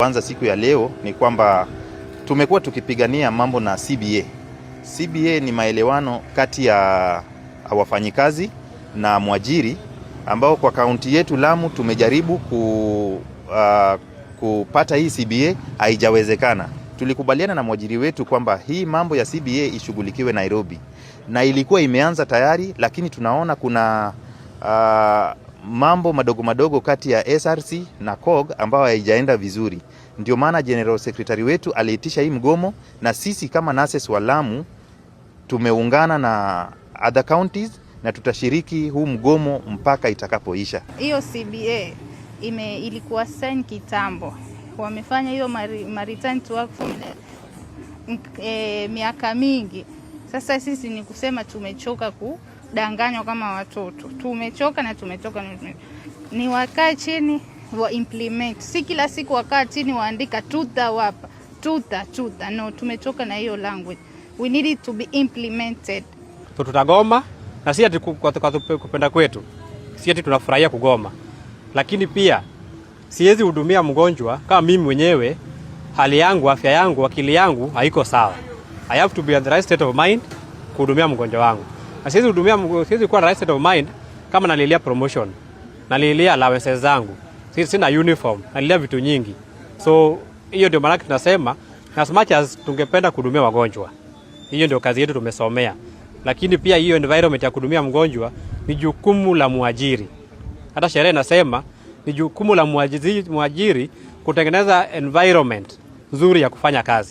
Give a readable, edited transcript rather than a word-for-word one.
Kwanza siku ya leo ni kwamba tumekuwa tukipigania mambo na CBA. CBA ni maelewano kati ya wafanyikazi na mwajiri ambao kwa kaunti yetu Lamu tumejaribu kupata hii CBA, haijawezekana. Tulikubaliana na mwajiri wetu kwamba hii mambo ya CBA ishughulikiwe Nairobi, na ilikuwa imeanza tayari, lakini tunaona kuna mambo madogo kati ya SRC na COG ambao haijaenda vizuri. Ndio maana General Secretary wetu aliitisha hii mgomo, na sisi kama nurses wa Lamu tumeungana na other counties na tutashiriki huu mgomo mpaka itakapoisha. Hiyo CBA ilikuwa sign kitambo. Wamefanya hiyo return to work miaka mingi. Sasa sisi ni kusema tumechoka kudanganywa kama watoto. Tumechoka na tumetoka. Ni wakae chini wa implement. Si kila siku wakaa chini waandika tutawapa, tuta. No, tumechoka na hiyo language. We need it to be implemented. Tutagoma na si ati kupenda kwetu. Si ati tunafurahia kugoma. Lakini pia siwezi hudumia mgonjwa kama mimi mwenyewe hali yangu, afya yangu, akili yangu haiko sawa. I have to be in the right state of mind kuhudumia mgonjwa wangu. Na siwezi kuwa right state of mind kama nalilia promotion, nalilia allowances zangu. Sina uniform, nalilia vitu nyingi. So hiyo ndio maana tunasema as much as tungependa kuhudumia wagonjwa, hiyo ndio kazi yetu tumesomea. Lakini pia hiyo environment ya kuhudumia mgonjwa ni jukumu la muajiri. Hata sheria inasema ni jukumu la muajiri kutengeneza environment nzuri ya kufanya kazi.